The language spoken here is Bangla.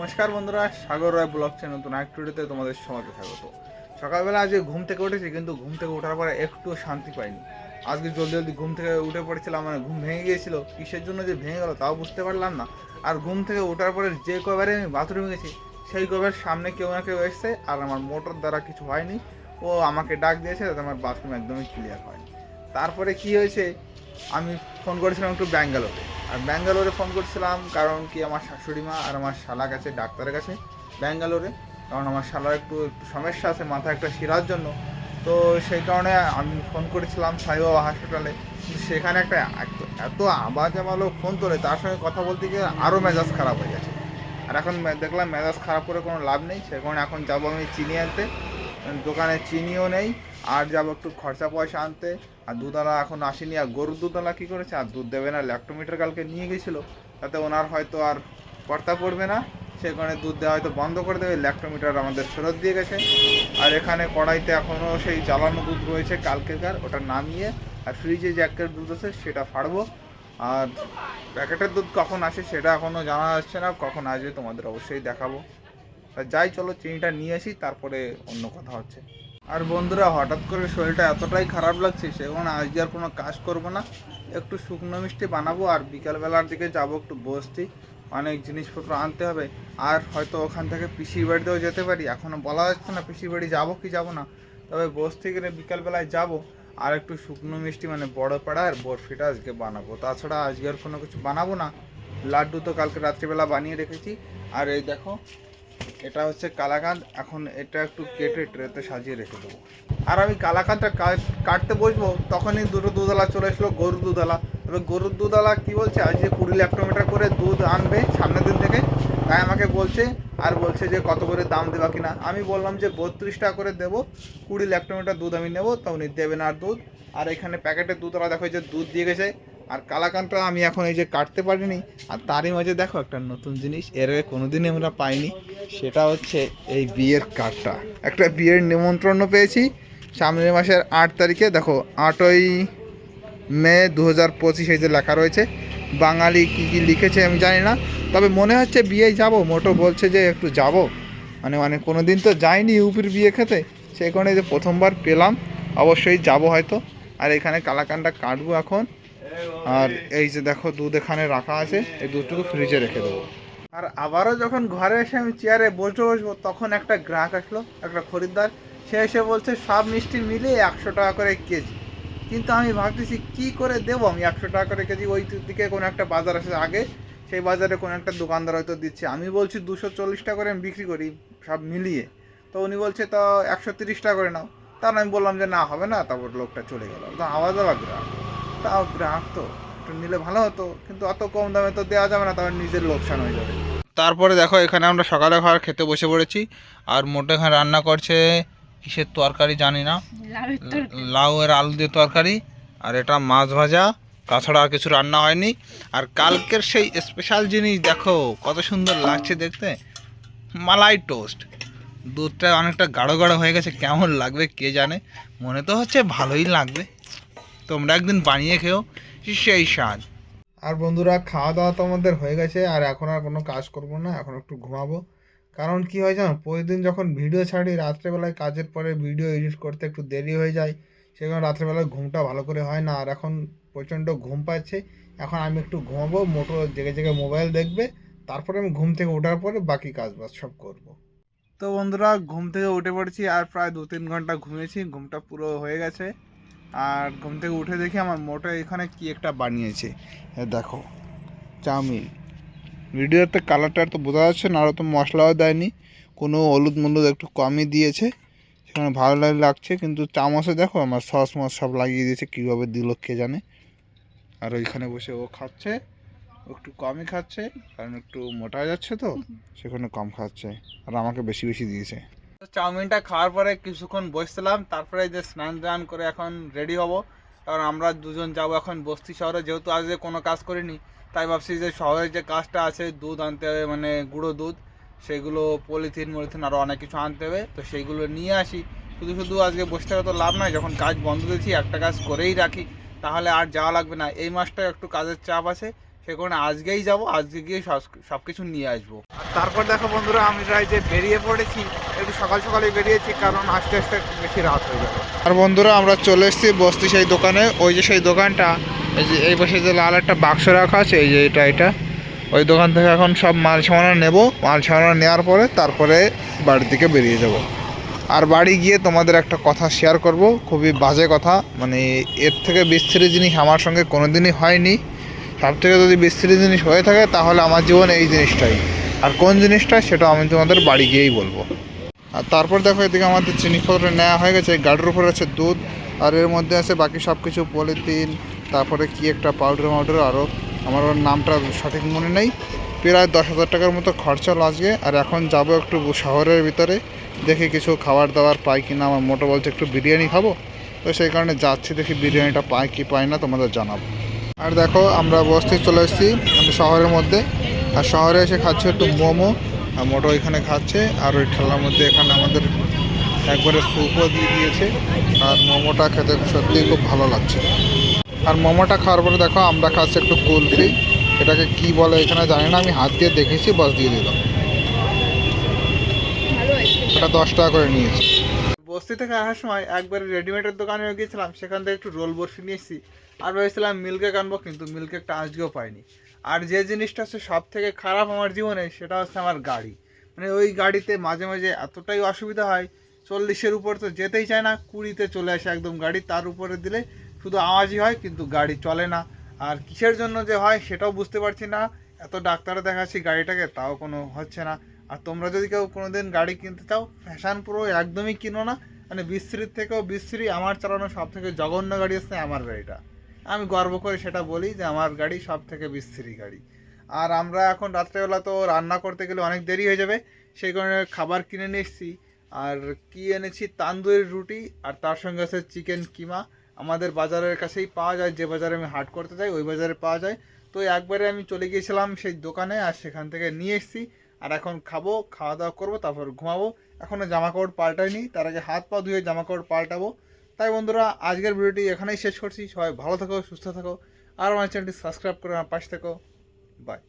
নমস্কার বন্ধুরা, সাগর রায় ব্লগ চ্যানেল নতুন এক ভিডিওতে তোমাদের সবাইকে স্বাগত। সকালবেলা আজকে ঘুম থেকে উঠেছি, কিন্তু ঘুম থেকে ওঠার পরে একটু শান্তি পাইনি। আজকে জলদি জলদি ঘুম থেকে উঠে পড়েছিলাম, মানে ঘুম ভেঙে গিয়েছিল। কিসের জন্য যে ভেঙে গেল তাও বুঝতে পারলাম না। আর ঘুম থেকে ওঠার পরে যে কবারে আমি বাথরুমে গেছি, সেই কবার সামনে কেউ না কেউ এসছে, আর আমার মোটর দ্বারা কিছু হয়নি। ও আমাকে ডাক দিয়েছে, যাতে আমার বাথরুম একদমই ক্লিয়ার হয়নি। তারপরে কি হয়েছে, আমি ফোন করেছিলাম একটু ব্যাঙ্গালোরে। আর ব্যাঙ্গালোরে ফোন করছিলাম কারণ কি, আমার শাশুড়ি মা আর আমার শালা গেছে ডাক্তারের কাছে ব্যাঙ্গালোরে। কারণ আমার শালার একটু একটু সমস্যা আছে মাথায় একটা শিরার জন্য। তো সেই কারণে আমি ফোন করেছিলাম সাইবাবা হসপিটালে। কিন্তু সেখানে একটা এত আওয়াজ আমালো ফোন তোলে, তার সঙ্গে কথা বলতে গিয়ে আরও মেজাজ খারাপ হয়ে গেছে। আর এখন দেখলাম মেজাজ খারাপ করে কোনো লাভ নেই, সে কারণে এখন যাবো আমি চিনি আনতে। দোকানে চিনিও নেই, আর যাবো একটু খরচা পয়সা আনতে। আর দুধওয়ালা এখন আসেনি। আর গরুর দুধওয়ালা কী করেছে, আর দুধ দেবে না। ল্যাক্টোমিটার কালকে নিয়ে গেছিলো, তাতে ওনার হয়তো আর কর্তা পড়বে না, সে কারণে দুধ দেওয়া হয়তো বন্ধ করে দেবে। ল্যাক্টোমিটার আমাদের ফেরত দিয়ে গেছে। আর এখানে কড়াইতে এখনও সেই জ্বালানো দুধ রয়েছে কালকেকার, ওটা নামিয়ে আর ফ্রিজে যে 1 কেজি দুধ আছে সেটা ফাড়বো। আর প্যাকেটের দুধ কখন আসে সেটা এখনও জানা যাচ্ছে না, কখন আসবে তোমাদের অবশ্যই দেখাবো। তা যাই, চলো চিনিটা নিয়ে আসি, তারপরে অন্য কথা হচ্ছে। আর বন্ধুরা, হঠাৎ করে শরীরটা এতটাই খারাপ লাগছে, সেখানে আজকে আর কোনো কাজ করবো না। একটু শুকনো মিষ্টি বানাবো, আর বিকালবেলার দিকে যাবো একটু বসতি, অনেক জিনিসপত্র আনতে হবে। আর হয়তো ওখান থেকে পিসির বাড়িতেও যেতে পারি, এখনও বলা যাচ্ছে না পিসির বাড়ি যাবো কি যাবো না। তবে বসতি গেলে বিকালবেলায় যাবো। আর একটু শুকনো মিষ্টি মানে বড় পাড়ার বরফিটা আজকে বানাবো, তাছাড়া আজকে আর কোনো কিছু বানাবো না। লাড্ডু তো কালকে রাত্রিবেলা বানিয়ে রেখেছি। আর এই দেখো, এটা হচ্ছে কালাকাঁদ। এখন এটা একটু কেটে ট্রেতে সাজিয়ে রেখে দেবো। আর আমি কালাকাঁদটা কাটতে বসবো, তখনই দুটো দুধওয়ালা চলে এসলো, গরুর দুধওয়ালা। তবে গরুর দুধওয়ালা কী বলছে, আজকে 20 ল্যাক্টোমিটার করে দুধ আনবে সামনের দিন থেকে। তাই আমাকে বলছে, আর বলছে যে কত করে দাম দেবা কিনা। আমি বললাম যে 32 টাকা করে দেবো, 20 ল্যাক্টোমিটার দুধ আমি নেবো। তা উনি দেবেন আর দুধ। আর এখানে প্যাকেটের দুধওয়ালা দেখো যে দুধ দিয়ে গেছে। আর কালাকাঁদটা আমি এখন এই যে কাটতে পারিনি। আর তারই মাঝে দেখো একটা নতুন জিনিস, এর আগে কোনোদিনই আমরা পাইনি। সেটা হচ্ছে এই বিয়ের কার্ডটা। একটা বিয়ের নিমন্ত্রণ পেয়েছি সামনের মাসের 8 তারিখে। দেখো, 8ই মে 2025 এই যে লেখা রয়েছে। বাঙালি কী কী লিখেছে আমি জানি না, তবে মনে হচ্ছে বিয়ে যাব। মোটো বলছে যে একটু যাব, মানে কোনো দিন তো যাইনি ইউপির বিয়ে খেতে, সেই কারণে যে প্রথমবার পেলাম, অবশ্যই যাব হয়তো। আর এখানে কালাকানটা কাটবো এখন। আর এই যে দেখো দুধ এখানে রাখা আছে, এই দুধটুকু ফ্রিজে রেখে দেবো। আর আবারও যখন ঘরে এসে আমি চেয়ারে বসবো, তখন একটা গ্রাহক আসলো, একটা খরিদ্দার। সে এসে বলছে সব মিষ্টি মিলিয়ে 100 টাকা করে কেজি। কিন্তু আমি ভাবতেছি কী করে দেবো আমি 100 টাকা করে কেজি। ওই দিকে কোনো একটা বাজার আছে আগে, সেই বাজারে কোনো একটা দোকানদার হয়তো দিচ্ছে। আমি বলছি 240 টাকা করে আমি বিক্রি করি সব মিলিয়ে। তো উনি বলছে তো 130 টাকা করে নাও। তাহলে আমি বললাম যে না, হবে না। তারপর লোকটা চলে গেল। তো আওয়াজ আবার গ্রাহক, তাও গ্রাহক তো একটু নিলে ভালো হতো, কিন্তু অত কম দামে তো দেওয়া যাবে না, তাহলে নিজের লোকসান হয়ে যাবে। তারপরে দেখো, এখানে আমরা সকালে খাবার খেতে বসে পড়েছি। আর মোটে এখানে রান্না করছে কিসের তরকারি জানি না, লাউ এর আলু দিয়ে তরকারি। আর এটা মাছ ভাজা, তাছাড়া আর কিছু রান্না হয়নি। আর কালকের সেই স্পেশাল জিনিস দেখো কত সুন্দর লাগছে দেখতে, মালাই টোস্ট। দুধটা অনেকটা গাঢ় গাঢ় হয়ে গেছে, কেমন লাগবে কে জানে। মনে তো হচ্ছে ভালোই লাগবে, তোমরা একদিন বানিয়ে খেও, সেই স্বাদ। আর বন্ধুরা, খাওয়া দাওয়া তো আমাদের হয়ে গেছে। আর এখন আর কোনো কাজ করব না, এখন একটু ঘুমাবো। কারণ কি হয় জানো, প্রতিদিন যখন ভিডিও ছাড়ি রাত্রেবেলায় কাজের পরে ভিডিও এডিট করতে একটু দেরি হয়ে যায়, সেখানে রাত্রেবেলায় ঘুমটা ভালো করে হয় না। আর এখন প্রচণ্ড ঘুম পাচ্ছে। এখন আমি একটু ঘুমাবো, মোটো জেগে জেগে মোবাইল দেখবে। তারপরে আমি ঘুম থেকে ওঠার পরে বাকি কাজ বাজ সব করবো। তো বন্ধুরা, ঘুম থেকে উঠে পড়েছি, আর প্রায় 2-3 ঘন্টা ঘুমিয়েছি, ঘুমটা পুরো হয়ে গেছে। আর ঘুম থেকে উঠে দেখি আমার মোটো এখানে কি একটা বানিয়েছে। দেখো, চাউমিন। ভিডিওতে কালারটা তো বোঝা যাচ্ছে না, আরও তো মশলাও দেয়নি, কোনো হলুদ মলুদ একটু কমই দিয়েছে, সেখানে ভালো লাগছে। কিন্তু চামচে দেখো আমার সস মস সব লাগিয়ে দিয়েছে, কীভাবে দিল কে জানে। আর ওইখানে বসে ও খাচ্ছে, একটু কমই খাচ্ছে, কারণ একটু মোটা যাচ্ছে তো, সেখানে কম খাচ্ছে। আর আমাকে বেশি বেশি দিয়েছে। চাউমিনটা খাওয়ার পরে কিছুক্ষণ বসছিলাম, তারপরে যে স্নান টান করে এখন রেডি হব। কারণ আমরা দুজন যাব এখন বস্তি শহরে, যেহেতু আজ কোনো কাজ করিনি, তাই ভাবছি যে শহরের যে কাজটা আছে, দুধ আনতে হবে, মানে গুঁড়ো দুধ, সেগুলো পলিথিন মলিথিন আরও অনেক কিছু আনতে হবে, তো সেইগুলো নিয়ে আসি। শুধু শুধু আজকে বসে থাকা তো লাভ নয়, যখন কাজ বন্ধ দিয়েছি একটা কাজ করেই রাখি, তাহলে আর যাওয়া লাগবে না। এই মাসটা একটু কাজের চাপ আছে, সে কারণে আজকেই যাব, আজকে গিয়ে সব কিছু নিয়ে আসবো। তারপর দেখো বন্ধুরা, আমরা যে বেরিয়ে পড়েছি, একটু সকাল সকালে বেরিয়েছি, কারণ আস্তে আস্তে একটু বেশি রাত হয়ে যাবে। আর বন্ধুরা আমরা চলে এসেছি বস্তি সেই দোকানে। ওই যে সেই দোকানটা, এই যে এই পাশে যে লাল একটা বাক্স রাখা আছে, এই যে এটা ওই দোকান থেকে এখন সব মাল সামানা নেবো। মাল সামানা নেওয়ার পরে তারপরে বাড়ির দিকে বেরিয়ে যাব। আর বাড়ি গিয়ে তোমাদের একটা কথা শেয়ার করব, খুবই বাজে কথা, মানে এর থেকে বিস্তৃত জিনিস আমার সঙ্গে কোনোদিনই হয়নি। সব থেকে যদি বিস্তৃত জিনিস হয়ে থাকে তাহলে আমার জীবনে এই জিনিসটাই। আর কোন জিনিসটা সেটা আমি তোমাদের বাড়ি গিয়েই বলবো। আর তারপর দেখো এদিকে আমাদের জিনিসপত্র নেওয়া হয়ে গেছে। গাড়ির উপরে আছে দুধ, আর এর মধ্যে আছে বাকি সব কিছু, পলিথিন, তারপরে কি একটা পাউডার আরও আমার ওর নামটা সঠিক মনে নেই। প্রায় 10,000 টাকার মতো খরচা আজকে। আর এখন যাব একটু শহরের ভিতরে, দেখি কিছু খাবার দাবার পাই কিনা। আমার মোটো বলছে একটু বিরিয়ানি খাবো, তো সেই কারণে যাচ্ছি, দেখি বিরিয়ানিটা পাই কি পাই না তোমাদের জানাবো। আর দেখো আমরা বস্তি চলে এসেছি শহরের মধ্যে। আর শহরে এসে খাচ্ছি একটু মোমো, আর মোটো এখানে খাচ্ছে। আর ওই ঠেলার মধ্যে এখানে আমাদের একবারে স্যুপও দিয়ে দিয়েছে। আর মোমোটা খেতে সত্যিই খুব ভালো লাগছে। আর মোমোটা খাওয়ার পরে দেখো আমরা খাচ্ছি একটু কুলফি। এটাকে কি বলে এখানে জানি না, আমি হাত দিয়ে দেখেছি, বাস দিয়ে দিলাম। এটা 10 টাকা করে নিয়েছি। বস্তি থেকে আসার সময় একবারে রেডিমেডের দোকানে গিয়েছিলাম, সেখান থেকে একটু রোল বরফি নিয়ে এসেছি। আর ভেবেছিলাম মিল্ক কেক আনবো, কিন্তু মিল্ক কেকটা আজকেও পাইনি। আর যে জিনিসটা হচ্ছে সব থেকে খারাপ আমার জীবনে, সেটা হচ্ছে আমার গাড়ি। মানে ওই গাড়িতে মাঝে মাঝে এতটাই অসুবিধা হয়, 40-এর উপর তো যেতেই চায় না, 20-তে চলে আসে একদম গাড়ি। তার উপরে দিলে শুধু আওয়াজই হয়, কিন্তু গাড়ি চলে না। আর কিসের জন্য যে হয় সেটাও বুঝতে পারছি না। এত ডাক্তারে দেখাচ্ছি গাড়িটাকে, তাও কোনো হচ্ছে না। আর তোমরা যদি কেউ কোনো দিন গাড়ি কিনতে চাও, ফ্যাশন প্রো একদমই কিনো না। মানে বিশ্রীর থেকেও বিশ্রী, আমার চালানো সব থেকে জঘন্য গাড়ি হচ্ছে আমার গাড়িটা। আমি গর্ব করে সেটা বলি যে আমার গাড়ি সব থেকে বিশ্রী গাড়ি। আর আমরা এখন রাত্রেবেলা তো রান্না করতে গেলে অনেক দেরি হয়ে যাবে, সেই কারণে খাবার কিনে নিয়ে এসেছি। আর কি এনেছি, তান্দুরি রুটি, আর তার সঙ্গে আছে চিকেন কিমা। আমাদের বাজারের কাছেই পাওয়া যায়, যে বাজারে আমি হাট করতে যাই ওই বাজারে পাওয়া যায়। তো একবারে আমি চলে গিয়েছিলাম সেই দোকানে, আর সেখান থেকে নিয়ে এসেছি। আর এখন খাবো, খাওয়া দাওয়া করবো, তারপর ঘুমাবো। এখনও জামা কাপড় পাল্টাইনি, তার আগে হাত পা ধুয়ে জামা কাপড় পাল্টাবো। তাই বন্ধুরা আজকের ভিডিওটি এখানেই শেষ করছি। সবাই ভালো থাকো, সুস্থ থাকো, আর আমার চ্যানেলটি সাবস্ক্রাইব করে আমার পাশে থাকো। বাই।